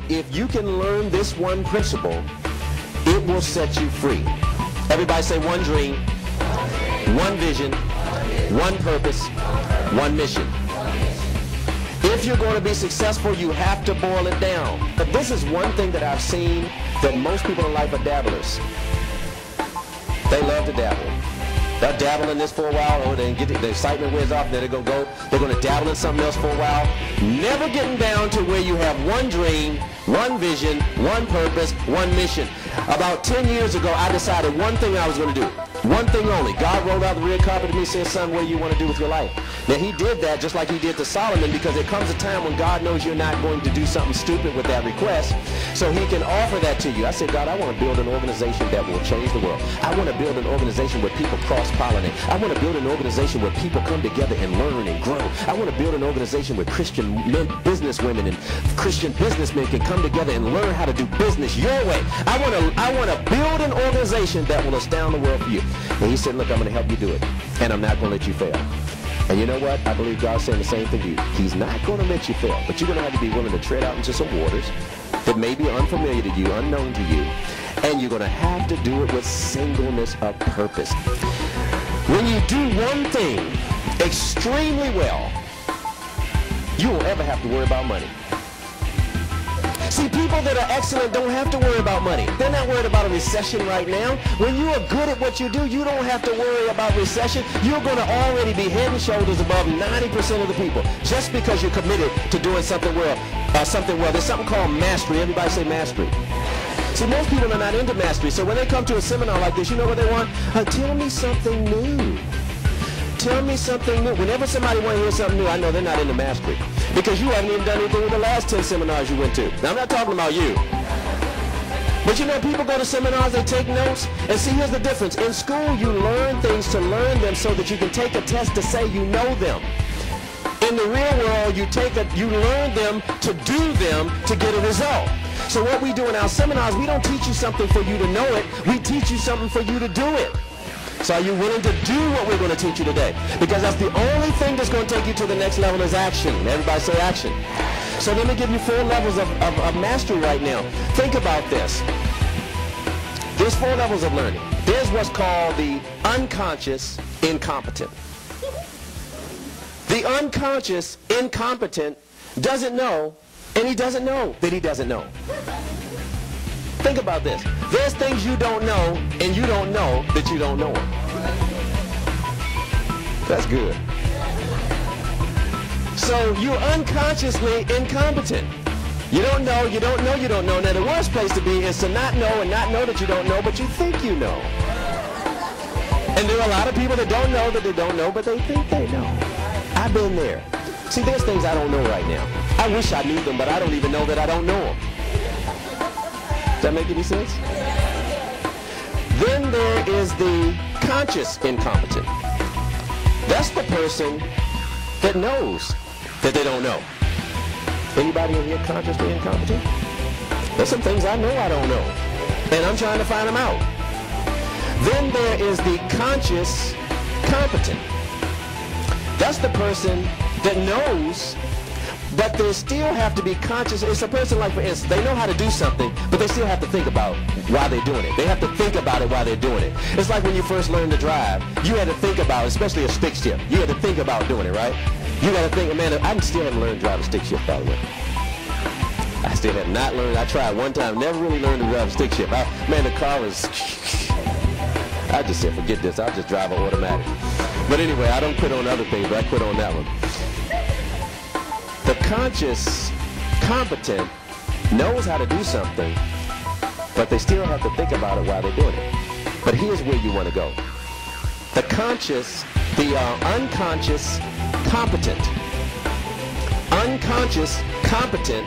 if you can learn this one principle, it will set you free. Everybody say one dream, one vision, one purpose, one mission. If you're going to be successful, you have to boil it down. But this is one thing that I've seen that most people in life are dabblers. They love to dabble. They'll dabble in this for a while, or they get the excitement wears off, and then they're going to dabble in something else for a while. Never getting down to where you have one dream, one vision, one purpose, one mission. About 10 years ago, I decided one thing I was going to do. One thing only. God rolled out the red carpet to me and said, son, what do you want to do with your life? Now, he did that just like he did to Solomon, because there comes a time when God knows you're not going to do something stupid with that request, so he can offer that to you. I said, God, I want to build an organization that will change the world. I want to build an organization where people cross-pollinate. I want to build an organization where people come together and learn and grow. I want to build an organization where Christian men, business women and Christian businessmen can come together and learn how to do business your way. I want to build an organization that will astound the world for you. And he said, look, I'm going to help you do it, and I'm not going to let you fail. And you know what? I believe God's saying the same thing to you. He's not going to let you fail, but you're going to have to be willing to tread out into some waters that may be unfamiliar to you, unknown to you, and you're going to have to do it with singleness of purpose. When you do one thing extremely well, you won't ever have to worry about money. See, people that are excellent don't have to worry about money. They're not worried about a recession right now. When you are good at what you do, you don't have to worry about recession. You're going to already be head and shoulders above 90% of the people just because you're committed to doing something well. There's something called mastery. Everybody say mastery. See, most people are not into mastery. So when they come to a seminar like this, you know what they want? Tell me something new. Tell me something new. Whenever somebody wants to hear something new, I know they're not into mastery, because you haven't even done anything with the last 10 seminars you went to. Now, I'm not talking about you. But you know, people go to seminars, they take notes, and see, here's the difference. In school, you learn things to learn them so that you can take a test to say you know them. In the real world, you learn them to do them to get a result. So what we do in our seminars, we don't teach you something for you to know it. We teach you something for you to do it. So are you willing to do what we're going to teach you today? Because that's the only thing that's going to take you to the next level is action. Everybody say action. So let me give you 4 levels of mastery right now. Think about this. There's 4 levels of learning. There's what's called the unconscious incompetent. The unconscious incompetent doesn't know, and he doesn't know that he doesn't know. Think about this. There's things you don't know, and you don't know that you don't know them. That's good. So you're unconsciously incompetent. You don't know, you don't know, you don't know. Now the worst place to be is to not know and not know that you don't know, but you think you know. And there are a lot of people that don't know that they don't know, but they think they know. I've been there. See, there's things I don't know right now. I wish I knew them, but I don't even know that I don't know them. Does that make any sense? Then there is the conscious incompetent. That's the person that knows that they don't know. Anybody in here consciously incompetent? There's some things I know I don't know, and I'm trying to find them out. Then there is the conscious competent. That's the person that knows, but they still have to be conscious. It's a person like, for instance, they know how to do something, but they still have to think about why they're doing it. They have to think about it while they're doing it. It's like when you first learned to drive. You had to think about it, especially a stick shift. You had to think about doing it, right? You got to think, man, I still haven't learned to drive a stick shift, by the way. I still have not learned. I tried one time, never really learned to drive a stick shift. Man, the car was... I just said, forget this. I'll just drive an automatic. But anyway, I don't quit on other things, but I quit on that one. The conscious competent knows how to do something, but they still have to think about it while they're doing it. But here's where you want to go. The unconscious competent. Unconscious competent,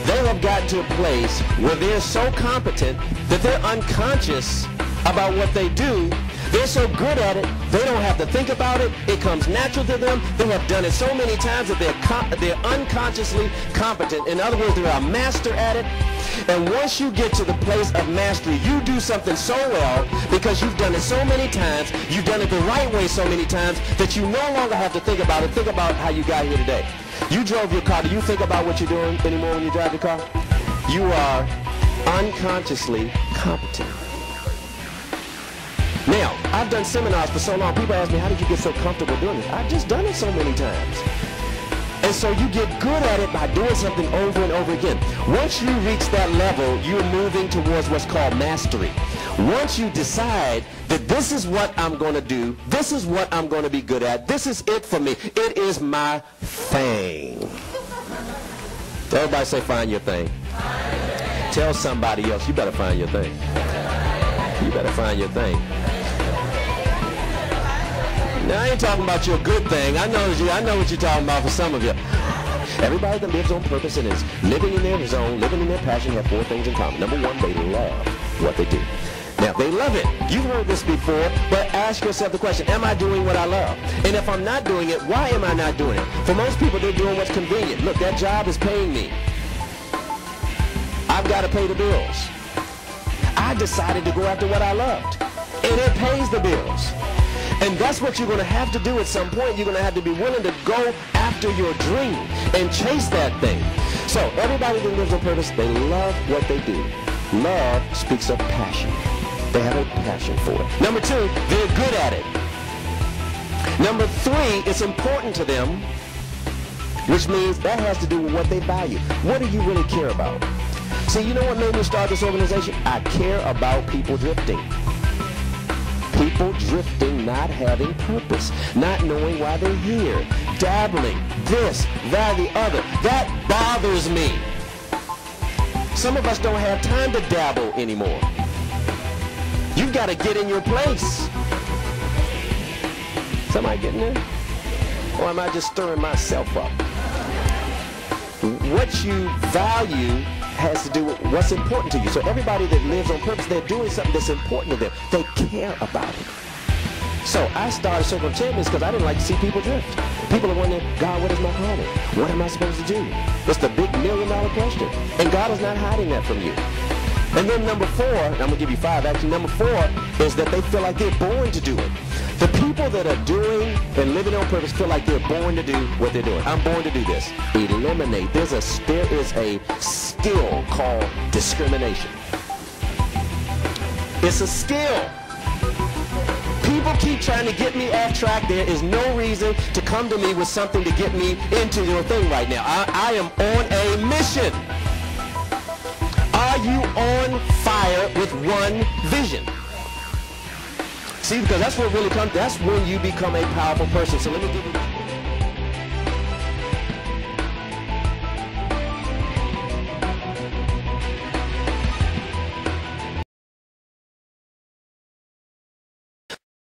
they have gotten to a place where they're so competent that they're unconscious about what they do. They're so good at it, they don't have to think about it. It comes natural to them. They have done it so many times that they're unconsciously competent. In other words, they're a master at it. And once you get to the place of mastery, you do something so well because you've done it so many times, you've done it the right way so many times that you no longer have to think about it. Think about how you got here today. You drove your car. Do you think about what you're doing anymore when you drive your car? You are unconsciously competent. Now, I've done seminars for so long. People ask me, how did you get so comfortable doing it? I've just done it so many times. And so you get good at it by doing something over and over again. Once you reach that level, you're moving towards what's called mastery. Once you decide that this is what I'm going to do, this is what I'm going to be good at, this is it for me, it is my thing. Everybody say, find your thing. Tell somebody else, you better find your thing. You better find your thing. Now, I ain't talking about your good thing. I know what you're talking about for some of you. Everybody that lives on purpose and is living in their zone, living in their passion, have four things in common. Number one, they love what they do. Now, they love it. You've heard this before, but ask yourself the question, am I doing what I love? And if I'm not doing it, why am I not doing it? For most people, they're doing what's convenient. Look, that job is paying me. I've got to pay the bills. I decided to go after what I loved, and it pays the bills. And that's what you're going to have to do at some point. You're going to have to be willing to go after your dream and chase that thing. So everybody that lives on purpose, they love what they do. Love speaks of passion. They have a passion for it. Number two, they're good at it. Number three, it's important to them, which means that has to do with what they value. What do you really care about? See, you know what made me start this organization? I care about people drifting. People drifting, not having purpose, not knowing why they're here, dabbling, this, that, the other. That bothers me. Some of us don't have time to dabble anymore. You've got to get in your place. Somebody getting there? Or am I just stirring myself up? What you value has to do with what's important to you. So everybody that lives on purpose, they're doing something that's important to them. They care about it. So I started Circle of Champions because I didn't like to see people drift. People are wondering, God, what is my calling? What am I supposed to do? It's the big $1 million question. And God is not hiding that from you. And then number four, and I'm going to give you five, actually number four is that they feel like they're born to do it. The people that are doing and living on purpose feel like they're born to do what they're doing. I'm born to do this. Eliminate. There is a skill called discrimination. It's a skill. People keep trying to get me off track. There is no reason to come to me with something to get me into your thing right now. I am on a mission. Are you on fire with one vision? See, because that's what really comes, that's when you become a powerful person. So let me give you